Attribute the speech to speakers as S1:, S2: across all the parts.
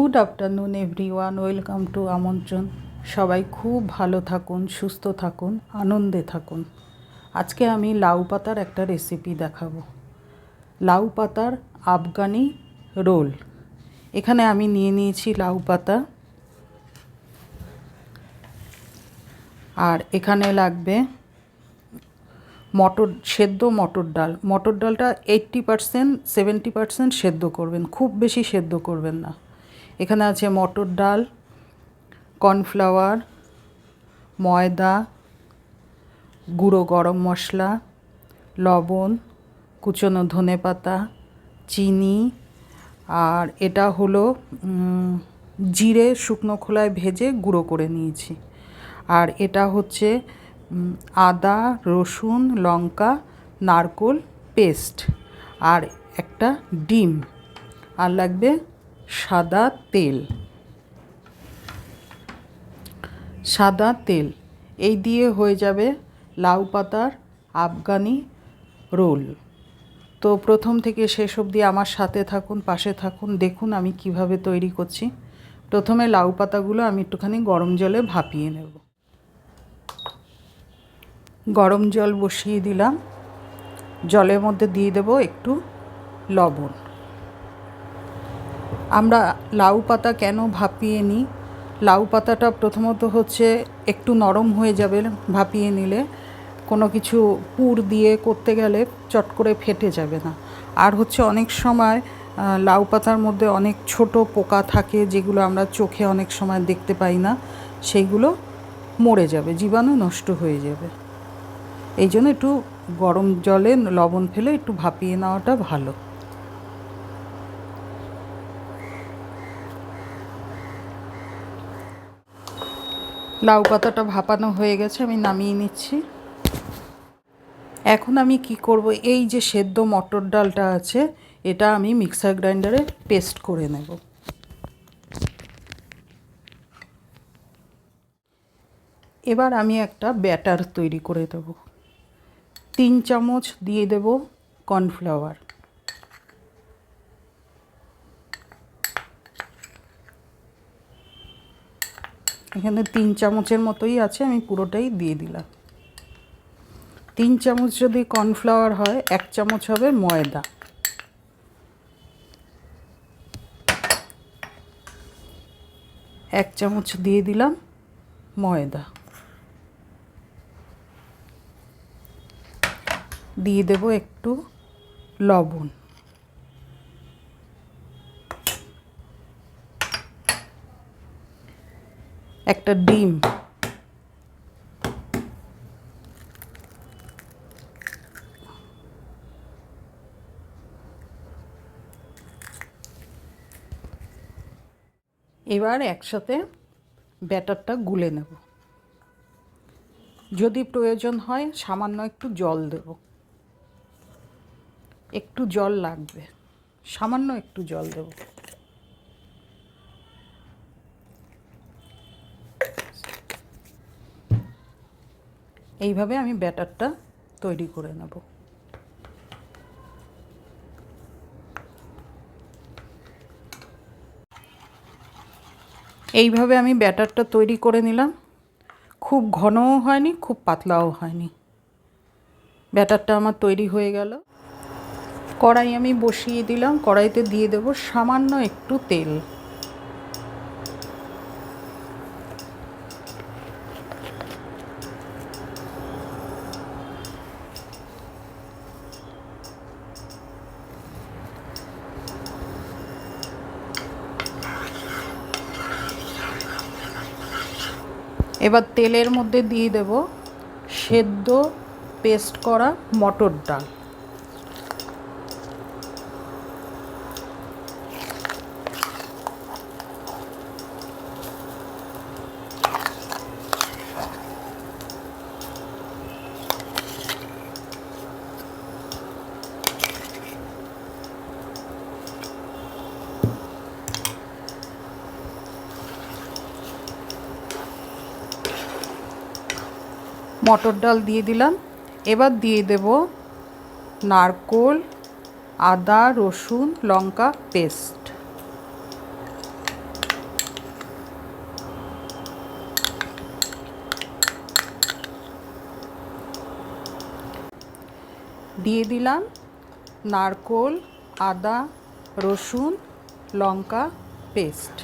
S1: Good afternoon everyone, welcome to আমন্ত্রণ। সবাই খুব ভালো থাকুন, সুস্থ থাকুন, আনন্দে থাকুন। আজকে আমি লাউ পাতার একটা রেসিপি দেখাবো। লাউ পাতার আফগানি রোল। এখানে আমি নিয়ে নিয়েছি লাউ পাতা, আর এখানে লাগবে সেদ্ধ মটর ডাল। মটর ডালটা 80% 70% সেদ্ধ করবেন, খুব বেশি সেদ্ধ করবেন না। এখানে আছে মটর ডাল, কর্নফ্লাওয়ার, ময়দা, গুঁড়ো গরম মশলা, লবণ, কুচনো ধনেপাতা, চিনি, আর এটা হলো জিরে শুকনো খোলায় ভেজে গুঁড়ো করে নিয়েছি। আর এটা হচ্ছে আদা, রসুন, লঙ্কা, নারকোল পেস্ট, আর একটা ডিম, আর লাগবে সাদা তেল। এই দিয়ে হয়ে যাবে লাউ পাতার আফগানি রোল। তো প্রথম থেকে শেষ অবধি আমার সাথে থাকুন, পাশে থাকুন, দেখুন আমি কিভাবে তৈরি করছি। প্রথমে লাউ পাতাগুলো আমি একটুখানি গরম জলে ভাপিয়ে নেব। গরম জল বসিয়ে দিলাম, জলের মধ্যে দিয়ে দেব একটু লবণ। আমরা লাউ পাতা কেন ভাপিয়ে নিই? লাউ পাতাটা প্রথমত হচ্ছে একটু নরম হয়ে যাবে ভাপিয়ে নিলে, কোনো কিছু পুর দিয়ে করতে গেলে চট করে ফেটে যাবে না। আর হচ্ছে অনেক সময় লাউ পাতার মধ্যে অনেক ছোট পোকা থাকে, যেগুলো আমরা চোখে অনেক সময় দেখতে পাই না, সেইগুলো মরে যাবে, জীবাণু নষ্ট হয়ে যাবে। এই জন্য একটু গরম জলে লবণ ফেলে একটু ভাপিয়ে নেওয়াটা ভালো। লাউ পাতাটা ভাপানো হয়ে গেছে, আমি নামিয়ে নিচ্ছি। এখন আমি কি করব, এই যে সেদ্ধ মটর ডালটা আছে, এটা আমি মিক্সার গ্রাইন্ডারে পেস্ট করে নেব। এবার আমি একটা ব্যাটার তৈরি করে দেব। 3 চামচ দিয়ে দেব কর্নফ্লাওয়ার, এখানে 3 চামচের মতোই আছে, আমি পুরোটাই দিয়ে দিলাম। 3 চামচ যদি কর্নফ্লাওয়ার হয়, 1 চামচ হবে ময়দা। এক চামচ দিয়ে দিলাম ময়দা, দিয়ে দেব একটু লবণ, একটা ডিম, এবার একসাথে ব্যাটারটা গুলে নেব। যদি প্রয়োজন হয় সামান্য একটু জল দেব, একটু জল লাগবে, সামান্য একটু জল দেব। এইভাবে আমি ব্যাটারটা তৈরি করে নেব। এইভাবে আমি ব্যাটারটা তৈরি করে নিলাম। খুব ঘনও হয়নি, খুব পাতলাও হয়নি। ব্যাটারটা আমার তৈরি হয়ে গেল। কড়াই আমি বসিয়ে দিলাম, কড়াইতে দিয়ে দেব সামান্য একটু তেল। এবার তেলের মধ্যে দিয়ে দেব সেদ্ধ পেস্ট করা মটর ডাল। মটর ডাল দিয়ে দিলাম। এবার দিয়ে দেব নারকোল, আদা, রসুন, লঙ্কা পেস্ট। দিয়ে দিলাম নারকোল, আদা, রসুন, লঙ্কা পেস্ট।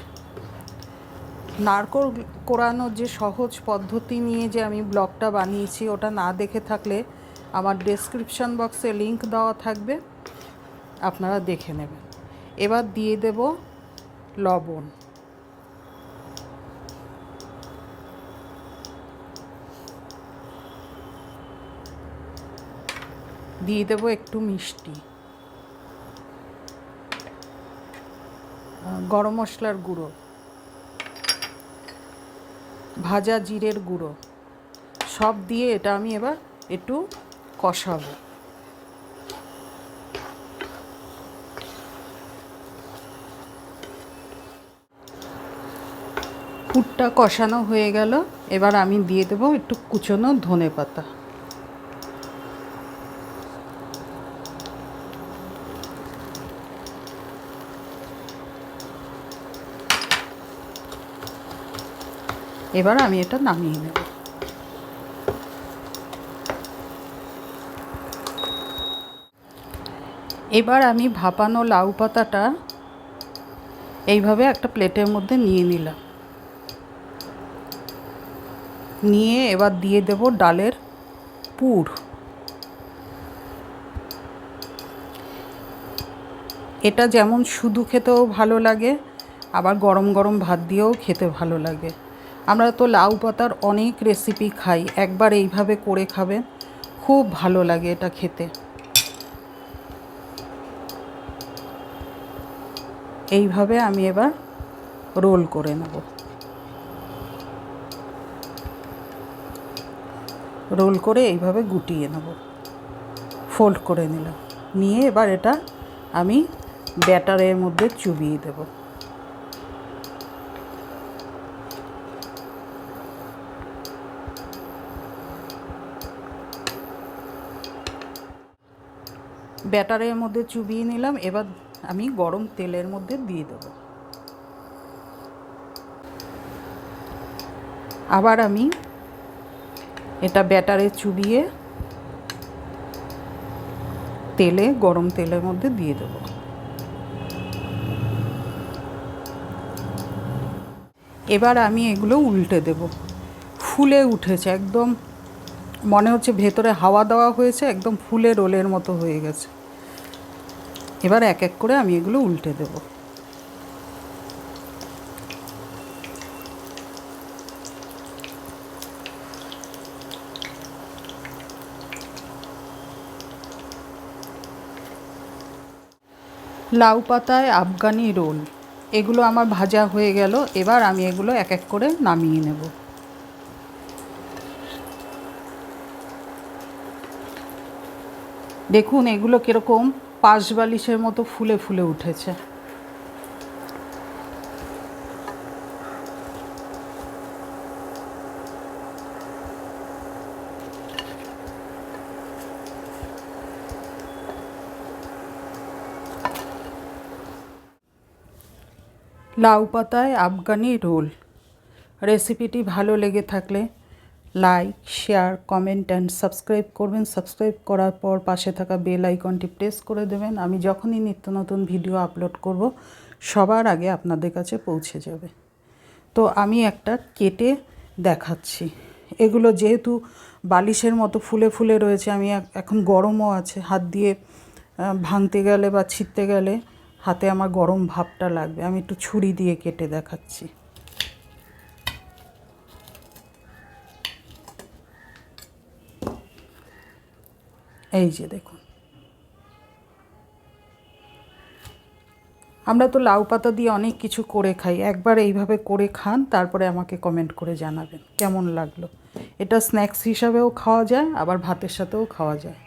S1: নারকোল কোড়ানোর যে সহজ পদ্ধতি নিয়ে যে আমি ব্লগটা বানিয়েছি, ওটা না দেখে থাকলে আমার ডেসক্রিপশন বক্সে লিংক দেওয়া থাকবে, আপনারা দেখে নেবেন। এবার দিয়ে দেব লবণ, দিয়ে দেব একটু মিষ্টি, গরম মশলার গুঁড়ো, ভাজা জিরের গুঁড়ো, সব দিয়ে এটা আমি এবার একটু কষাবো। পুরটা কষানো হয়ে গেল, এবার আমি দিয়ে দেবো একটু কুচনো ধনেপাতা। এবার আমি এটা নামিয়ে নেব। এবার আমি ভাপানো লাউ পাতাটা এইভাবে একটা প্লেটের মধ্যে নিয়ে নিলাম, নিয়ে এবার দিয়ে দেব ডালের পুর। এটা যেমন শুধু খেতেও ভালো লাগে, আবার গরম গরম ভাত দিয়েও খেতে ভালো লাগে। আমরা তো লাউ পাতার অনেক রেসিপি খাই, একবার এইভাবে করে খাবেন, খুব ভালো লাগে এটা খেতে। এইভাবে আমি এবার রোল করে নেব। রোল করে এইভাবে গুটিয়ে নেব, ফোল্ড করে নিলাম, নিয়ে এবার এটা আমি ব্যাটারের মধ্যে চুবিয়ে দেব। ব্যাটারের মধ্যে চুবিয়ে নিলাম, এবার আমি গরম তেলের মধ্যে দিয়ে দেব। আবার আমি এটা ব্যাটারে চুবিয়ে গরম তেলের মধ্যে দিয়ে দেব। এবার আমি এগুলো উল্টে দেব। ফুলে উঠেছে একদম, মনে হচ্ছে ভেতরে হাওয়া দেওয়া হয়েছে, একদম ফুলে রোলের মতো হয়ে গেছে। এবার এক এক করে আমি এগুলো উল্টে দেব। লাউ পাতায় আফগানি রোল, এগুলো আমার ভাজা হয়ে গেল। এবার আমি এগুলো এক এক করে নামিয়ে নেব। দেখুন এগুলো কীরকম পাশ বালিশের মতো ফুলে ফুলে উঠেছে। লাউ পাতায় আফগানি রোল রেসিপিটি ভালো লেগে থাকলে like, share, comment and subscribe করবেন। সাবস্ক্রাইব করার পর পাশে থাকা বেল আইকনটি প্রেস করে দেবেন। আমি যখনই নিত্য নতুন ভিডিও আপলোড করব সবার আগে আপনাদের কাছে পৌঁছে যাবে। তো আমি একটা কেটে দেখাচ্ছি। এগুলো যেহেতু বালিশের মতো ফুলে ফুলে রয়েছে, আমি এখন গরমও আছে, হাত দিয়ে ভাঙতে গেলে বা ছিঁড়তে গেলে হাতে আমার গরম ভাবটা লাগবে। আমি একটু ছুরি দিয়ে কেটে দেখাচ্ছি। এই যে দেখুন, আমরা তো লাউ পাতা দিয়ে অনেক কিছু করে খাই, একবার এইভাবে করে খান, তারপরে আমাকে কমেন্ট করে জানাবেন কেমন লাগলো। এটা স্ন্যাক্স হিসাবেও খাওয়া যায়, আবার ভাতের সাথেও খাওয়া যায়।